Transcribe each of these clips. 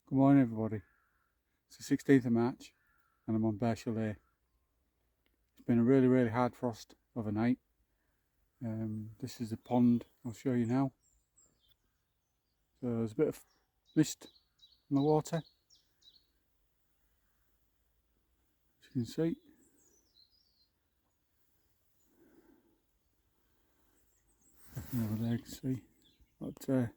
Good morning everybody. It's the 16th of March and I'm on Bear Chalet. It's been a really hard frost overnight. This is the pond I'll show you now. So there's a bit of mist in the water, as you can see. Over there you can see. Got a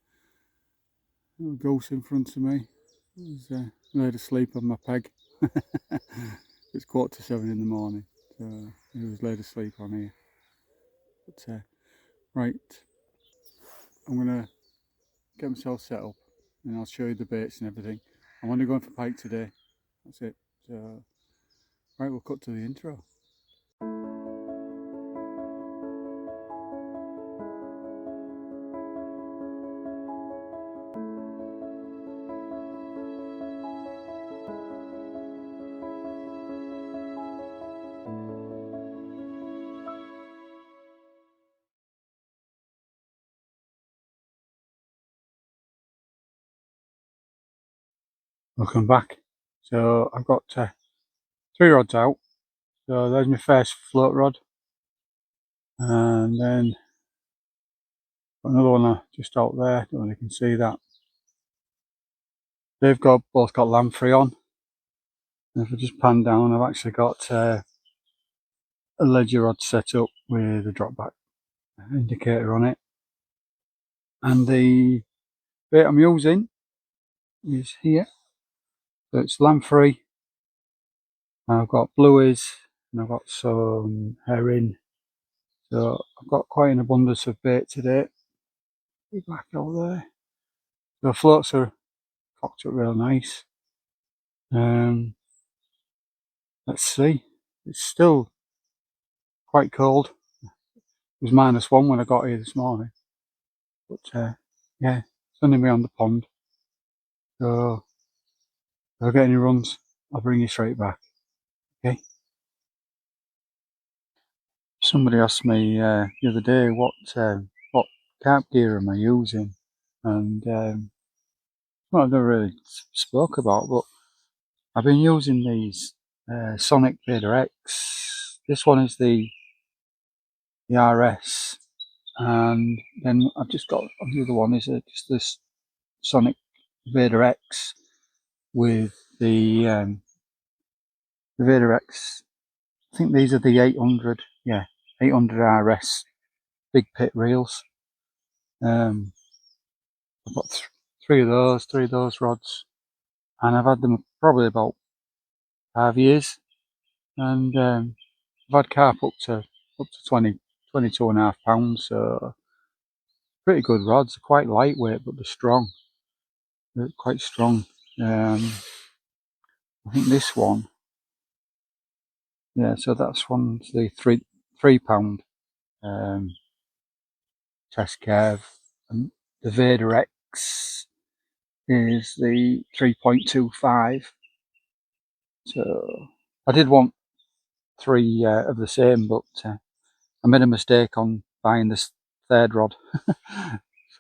ghost in front of me. He's laid asleep on my peg. It's 7:15 in the morning, so he was laid asleep on here. But right, I'm gonna get myself set up and I'll show you the baits and everything. I'm only going for pike today. That's it. So, right, we'll cut to the intro. Welcome back. So I've got 3 rods out. So there's my first float rod, and then got another one just out there. Don't know if you can see that. They've both got lamprey on. And if I just pan down, I've actually got a ledger rod set up with a drop back indicator on it. And the bait I'm using is here. So it's lamprey. I've got blueies and I've got some herring. So I've got quite an abundance of bait today. Back out there. The floats are cocked up real nice. Let's see. It's still quite cold. It was -1 when I got here this morning. But yeah, it's only me on the pond. So if I get any runs, I'll bring you straight back. Okay. Somebody asked me the other day what carp gear am I using, and well, I've never really spoke about, but I've been using these Sonic Vader X. This one is the RS, and then I've just got the other one is just this Sonic Vader X with the Vader X. I think these are the 800, yeah, 800 RS big pit reels. I've got three of those rods, and I've had them probably about 5 years, and I've had carp up to 22.5 pounds, so pretty good rods. They're quite lightweight, but they're strong. They're quite strong. I think this one, yeah, so that's one's the 3 pound test curve, and the Vader X is the 3.25. So I did want 3 of the same, but I made a mistake on buying this third rod,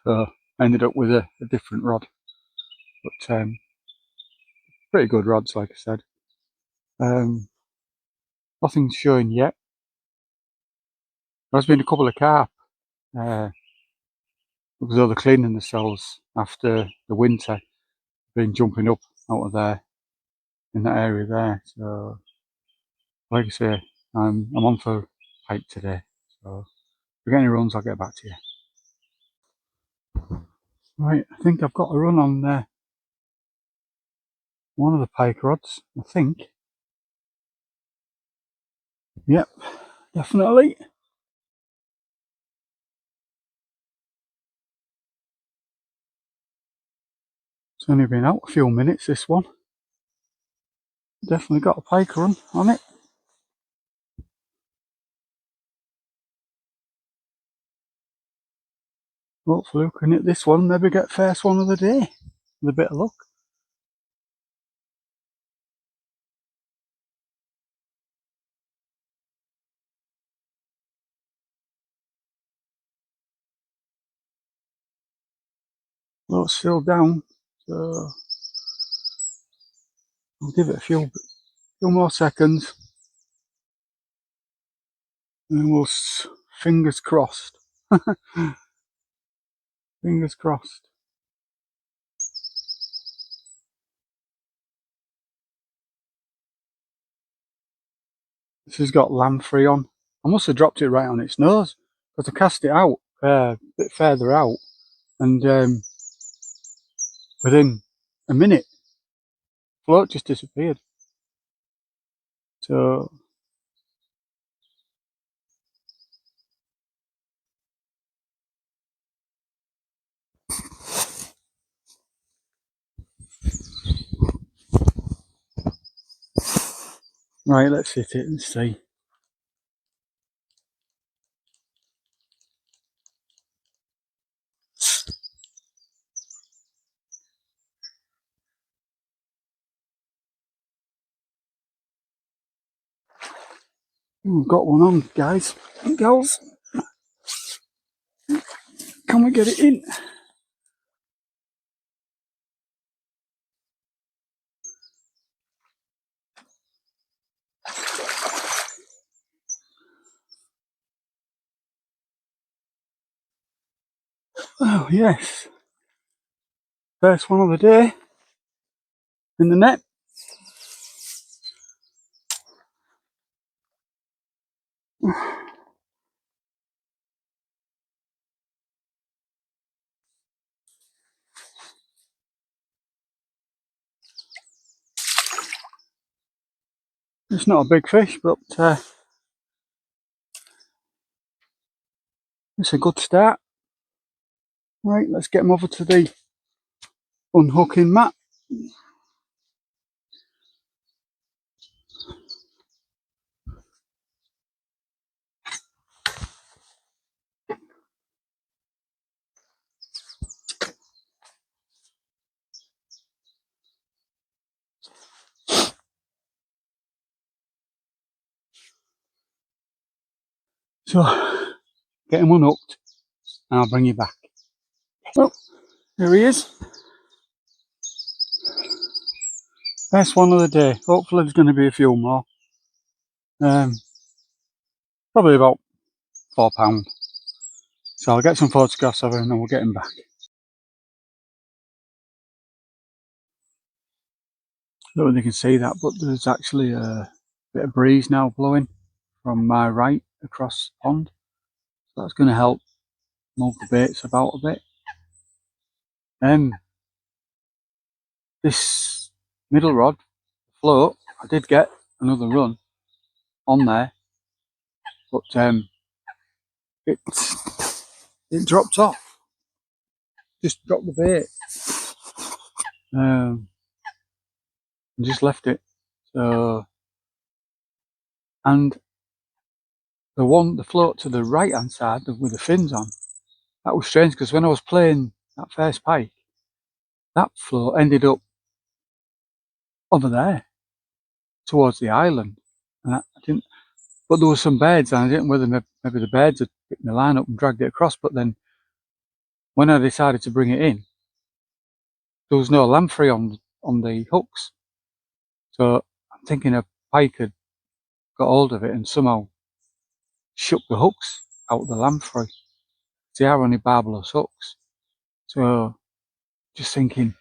so I ended up with a different rod. But pretty good rods, like I said. Nothing's showing yet. There's been a couple of carp because they're cleaning themselves after the winter, been jumping up out of there in that area there. So, like I say, I'm on for pike today. So, if we get any runs, I'll get back to you. Right, I think I've got a run on one of the pike rods. I think. Yep, definitely. It's only been out a few minutes, this one. Definitely got a pike run on it. Hopefully we can hit this one, maybe get first one of the day, with a bit of luck. Well, it's still down, so I'll give it a few more seconds, and we'll fingers crossed. Fingers crossed. This has got lamprey on. I must have dropped it right on its nose because I cast it out a bit further out, and within a minute, the float just disappeared. So right, let's hit it and see. We've got one on, guys and girls. Can we get it in? Oh yes, first one of the day in the net. It's not a big fish, but it's a good start. Right, let's get them over to the unhooking mat. So, get him unhooked and I'll bring you back. Well, here he is. Best one of the day. Hopefully there's going to be a few more. Probably about £4. So I'll get some photographs of him and then we'll get him back. I don't know if you can see that, but there's actually a bit of breeze now blowing from my right across the pond. So that's going to help move the baits about a bit. This middle rod float, I did get another run on there, but it dropped off. Just dropped the bait and just left it. So, and the float to the right hand side with the fins on, that was strange because when I was playing that first pike, that float ended up over there towards the island, and I didn't. But there were some beds, and I didn't know whether maybe the beds had picked my line up and dragged it across. But then when I decided to bring it in, there was no lamprey on the hooks. So I'm thinking a pike had got hold of it and somehow shook the hooks out of the lamprey. They are only barbless hooks. So just thinking,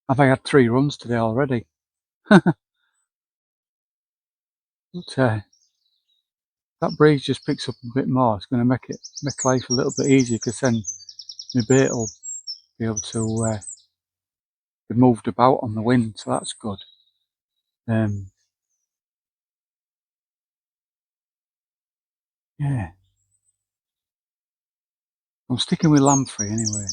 have I had 3 runs today already? But that breeze just picks up a bit more. It's going to make life a little bit easier because then my bait will be able to be moved about on the wind. So that's good. Yeah, I'm sticking with lamprey anyway.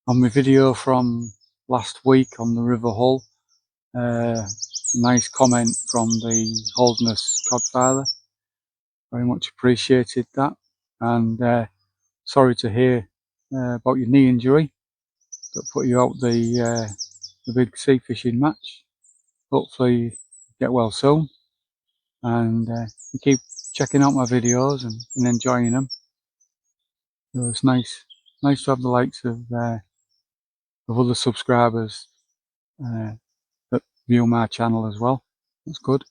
On my video from last week on the River Hull, a nice comment from the Holderness Codfather. Very much appreciated that, and sorry to hear about your knee injury that put you out the big sea fishing match. Hopefully you get well soon, and you keep checking out my videos and enjoying them. So it's nice to have the likes of of other subscribers that view my channel as well. That's good.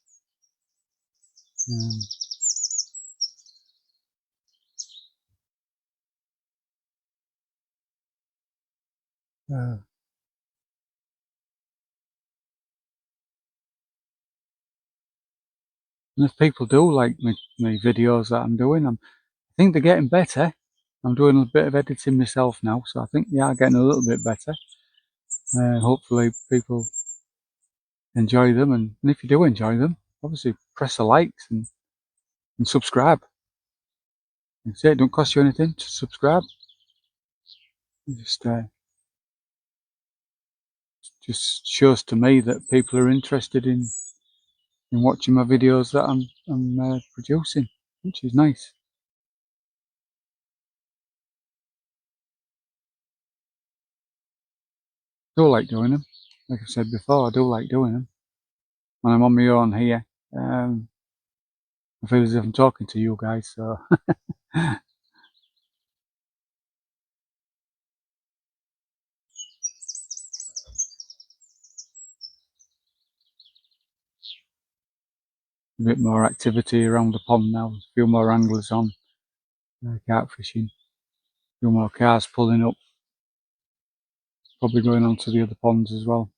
And if people do like my videos that I'm doing, I think they're getting better. I'm doing a bit of editing myself now, so I think they are getting a little bit better. Hopefully people enjoy them, and if you do enjoy them, obviously press the likes and subscribe. Like I say, it don't cost you anything to subscribe. Just shows to me that people are interested in watching my videos that I'm producing, which is nice. I do like doing them. Like I said before, I do like doing them. When I'm on my own here, I feel as if I'm talking to you guys, so a bit more activity around the pond now. A few more anglers on carp fishing. A few more cars pulling up. Probably going on to the other ponds as well.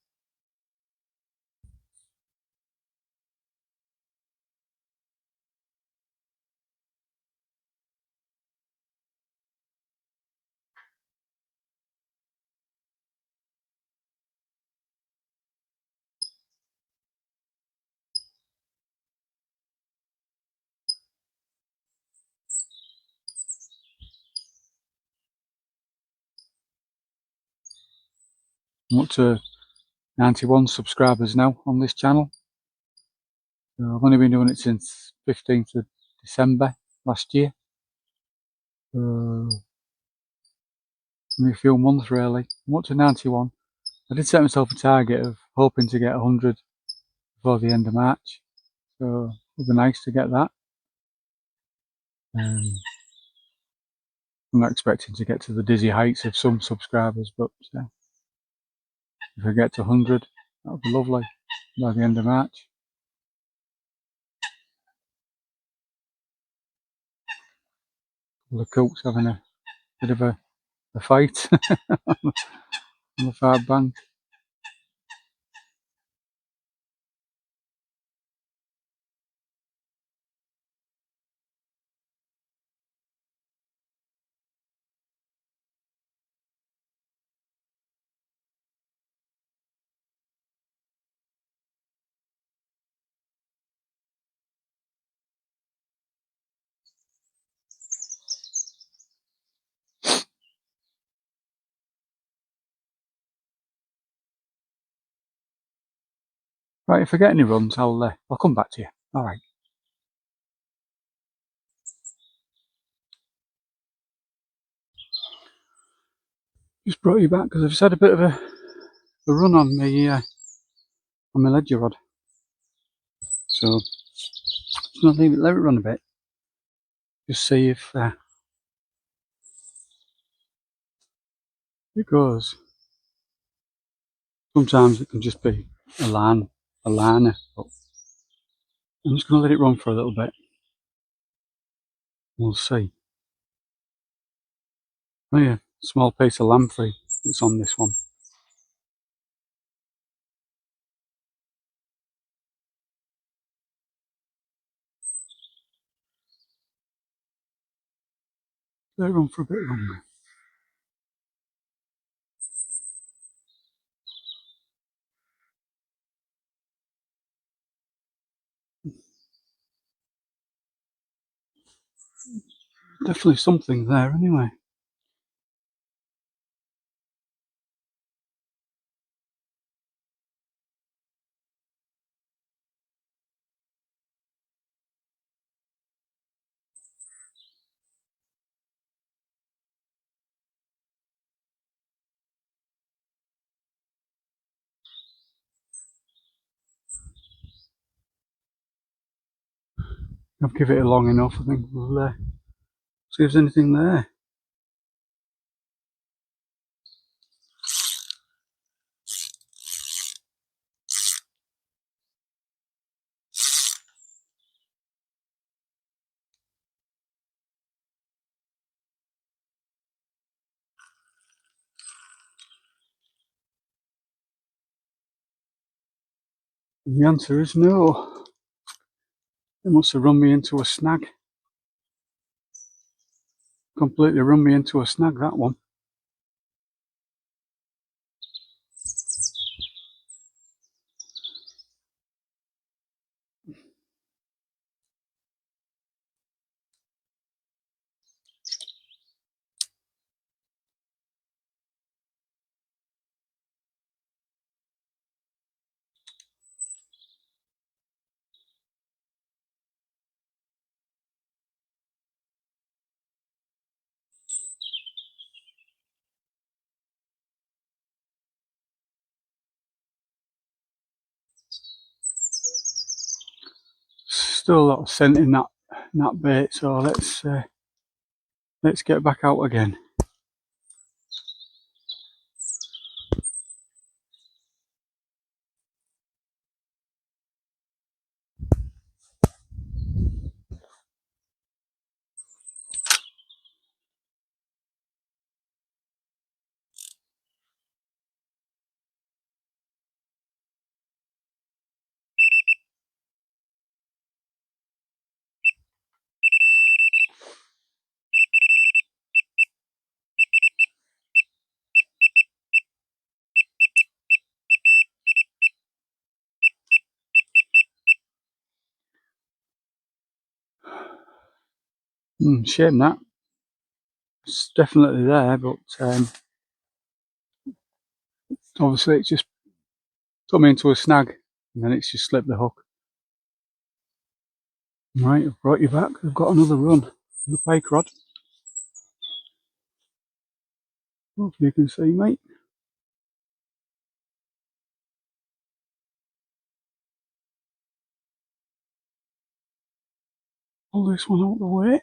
I'm up to 91 subscribers now on this channel. So I've only been doing it since 15th of December last year. Only a few months really. I'm up to 91. I did set myself a target of hoping to get 100 before the end of March. So it would be nice to get that. I'm not expecting to get to the dizzy heights of some subscribers, but if I get to 100, that would be lovely by the end of March. The cooks having a bit of a fight on the far bank. Right, if I get any runs, I'll come back to you. All right. Just brought you back because I've just had a bit of a run on my ledger rod. So just gonna let it run a bit. Just see if it goes. Sometimes it can just be a liner, but I'm just gonna let it run for a little bit. We'll see. Oh yeah, small piece of lamprey that's on this one. Let it run for a bit longer. Definitely something there anyway. I'll give it a long enough. I think we'll see if there's anything there. And the answer is no. It must have run me into a snag. Completely run me into a snag, that one. Still a lot of scent in that bait, so let's get back out again. Shame that. It's definitely there, but obviously it's just put me into a snag, and then it's just slipped the hook. Right, I've brought you back. I've got another run of the pike rod. Hopefully you can see, mate. Pull this one out the way.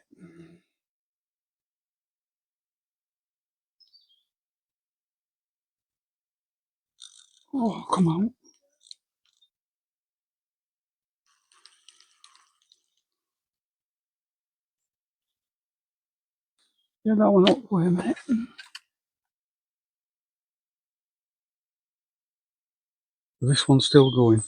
Oh, come on. Get that one up the way, mate. This one's still going.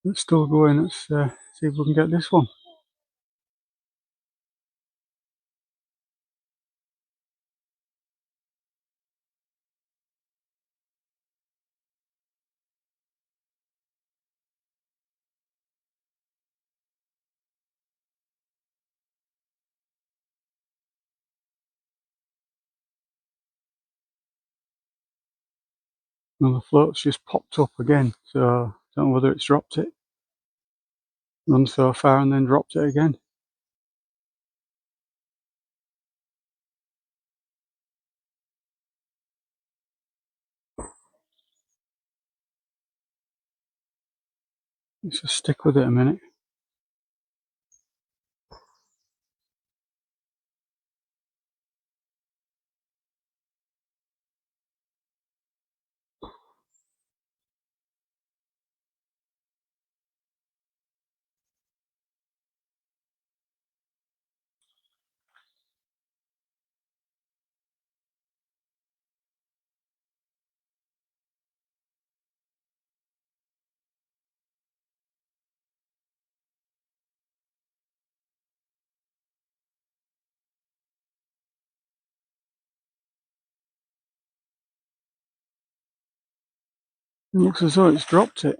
It's still going. Let's see if we can get this one. Well, the float's just popped up again, so I don't know whether it's dropped it. Run so far and then dropped it again. Let's just stick with it a minute. It looks as though it's dropped it.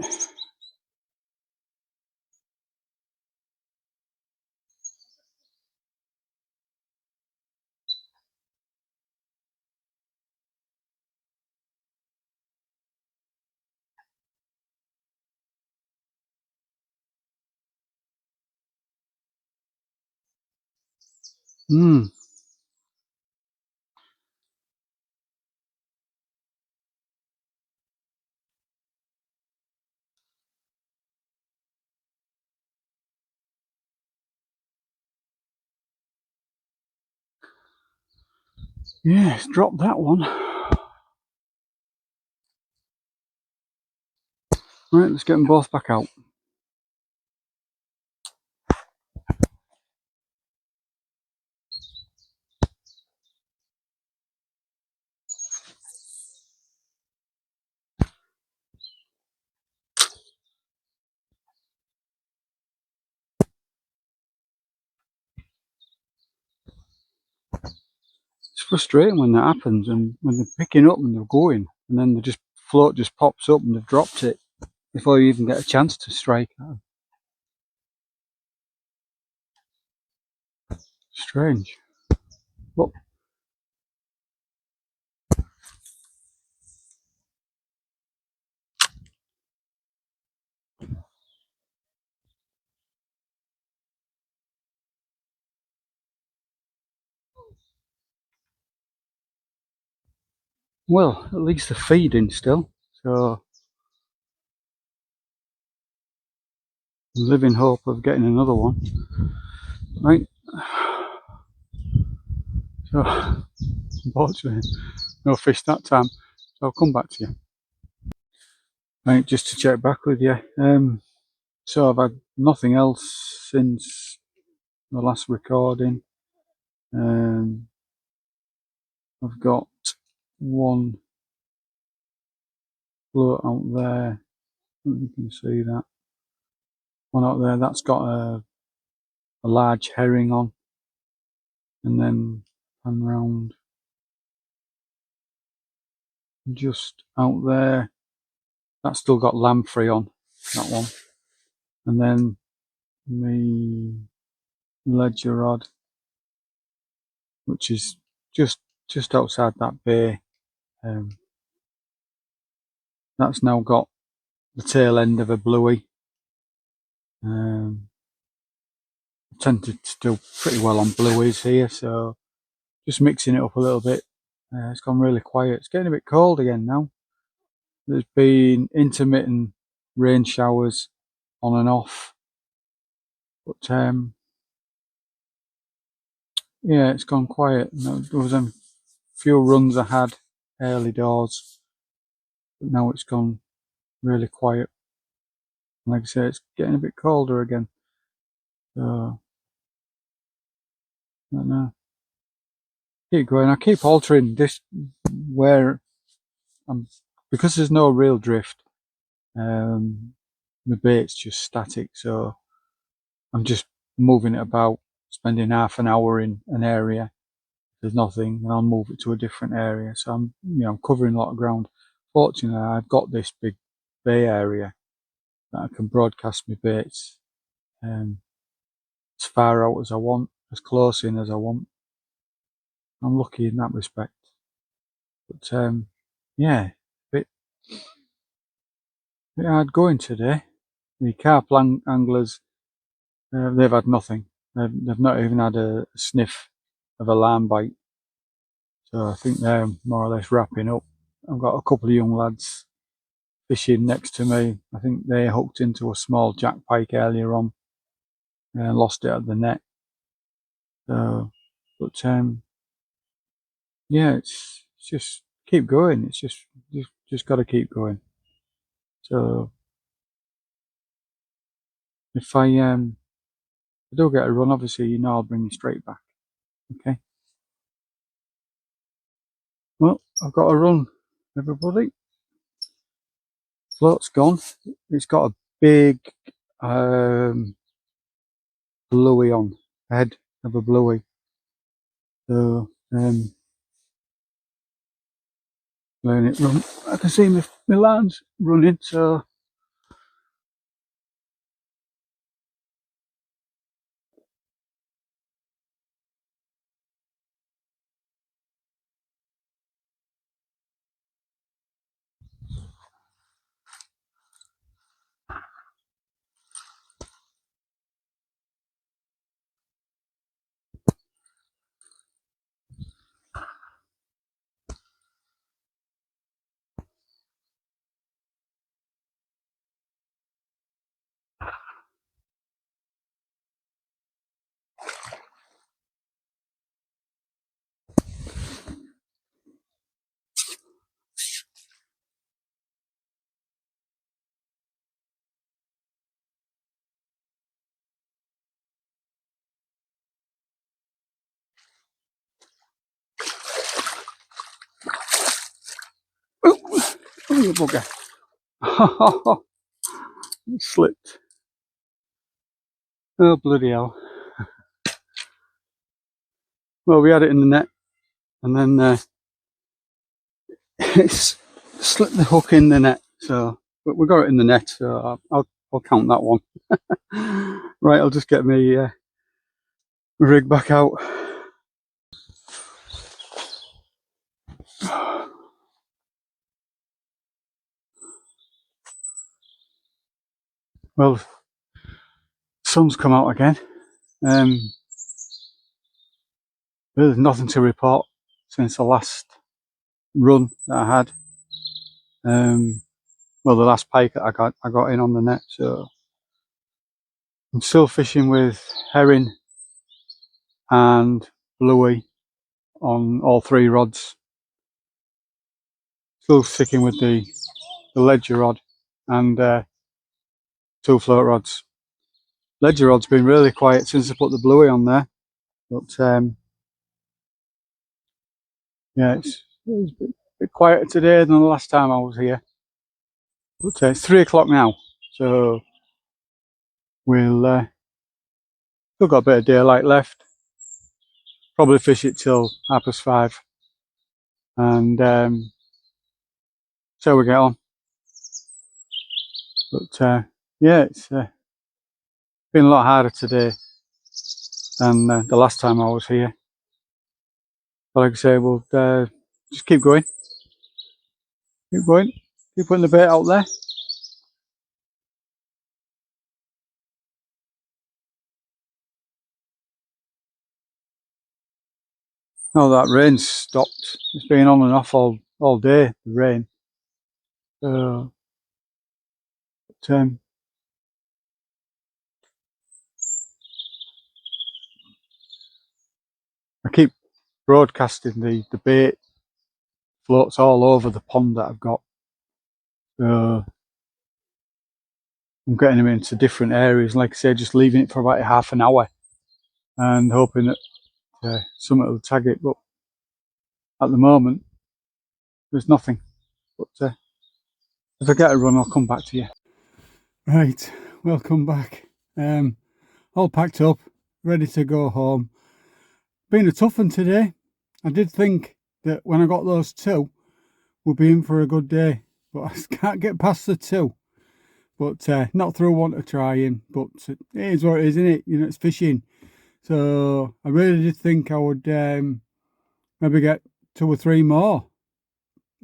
Hmm. Yeah, it's dropped that one. Right, let's get them both back out. It's frustrating when that happens, and when they're picking up and they're going, and then the float just pops up and they've dropped it before you even get a chance to strike at them. Strange. But well, at least they're feeding still, so I live in hope of getting another one. Right. So unfortunately, no fish that time. So I'll come back to you. Right, just to check back with you. So I've had nothing else since the last recording. I've got one float out there. You can see that one out there. That's got a large herring on, and then pan round just out there. That's still got lamprey on, that one. And then the ledger rod, which is just outside that bay. That's now got the tail end of a bluey. I tend to do pretty well on blueies here, so just mixing it up a little bit. It's gone really quiet. It's getting a bit cold again now. There's been intermittent rain showers on and off, but yeah, it's gone quiet. There was a few runs I had early doors, but now it's gone really quiet. And like I say, it's getting a bit colder again. So I don't know. Keep going. I keep altering this where I'm, because there's no real drift. The bait's just static, so I'm just moving it about, spending half an hour in an area. There's nothing, and I'll move it to a different area. So I'm covering a lot of ground. Fortunately, I've got this big bay area that I can broadcast my baits as far out as I want, as close in as I want. I'm lucky in that respect. But yeah, bit hard going today. The carp anglers, they've had nothing. They've not even had a sniff of a lamb bite. So I think they're more or less wrapping up. I've got a couple of young lads fishing next to me. I think they hooked into a small jack pike earlier on and lost it at the net. So, but yeah, it's just keep going. It's just got to keep going. So if I do get a run, obviously I'll bring you straight back. Okay. Well, I've got a run, everybody. Float's gone. It's got a big bluey on, head of a bluey. So letting it run. I can see my line's running, so you bugger. It slipped. Oh, bloody hell. Well, we had it in the net, and then it's slipped the hook in the net. So, but we got it in the net, so I'll count that one. Right, I'll just get me rig back out. Well, sun's come out again. There's nothing to report since the last run that I had. Well, the last pike that I got in on the net. So I'm still fishing with herring and bluey on all 3 rods. Still sticking with the ledger rod and 2 float rods. Ledger rod's been really quiet since I put the bluey on there, but yeah, it's a bit quieter today than the last time I was here. But it's 3 o'clock now, so we'll still got a bit of daylight left. Probably fish it till 5:30, and so we get on. But yeah, it's been a lot harder today than the last time I was here. But like I say, we'll just keep going, keep putting the bait out there. Oh, that rain's stopped. It's been on and off all day, the rain. But, I keep broadcasting the bait floats all over the pond that I've got. So I'm getting them into different areas. Like I say, just leaving it for about half an hour and hoping that something will tag it. But at the moment, there's nothing. But if I get a run, I'll come back to you. Right, welcome back. All packed up, ready to go home. Been a tough one today. I did think that when I got those 2, we'd be in for a good day, but I can't get past the 2. But not through want of trying, but it is what it is, isn't it? You know, it's fishing. So I really did think I would maybe get 2 or 3 more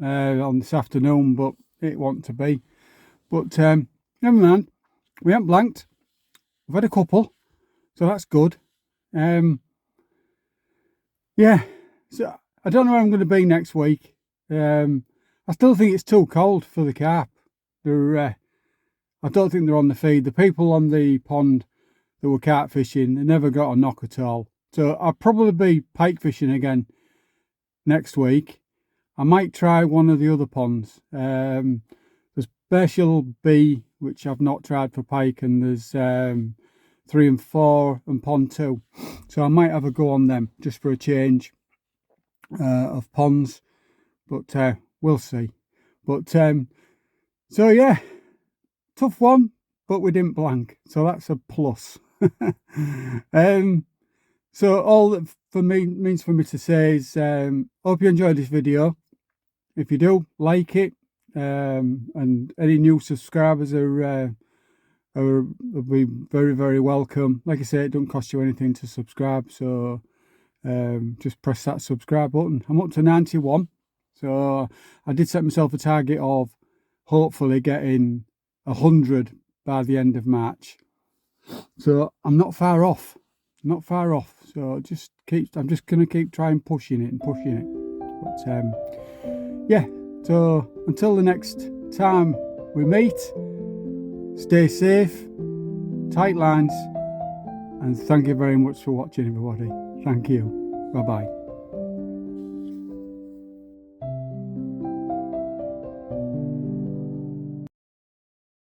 on this afternoon, but it wasn't to be. But never mind, we haven't blanked. We've had a couple, so that's good. Yeah, so I don't know where I'm going to be next week. I still think it's too cold for the carp. I don't think they're on the feed. The people on the pond that were carp fishing, they never got a knock at all. So I'll probably be pike fishing again next week. I might try one of the other ponds. There's Special B, which I've not tried for pike, and there's 3 and 4 and pond 2. So I might have a go on them just for a change of ponds, but we'll see. But so yeah, tough one, but we didn't blank, so that's a plus. So all that for me means for me to say is hope you enjoyed this video. If you do, like it, and any new subscribers will be very, very welcome. Like I say, it don't cost you anything to subscribe, so just press that subscribe button. I'm up to 91, so I did set myself a target of hopefully getting 100 by the end of March. So I'm not far off. So I'm just gonna keep trying pushing it. But yeah, so until the next time we meet, stay safe, tight lines, and thank you very much for watching, everybody. Thank you. Bye bye.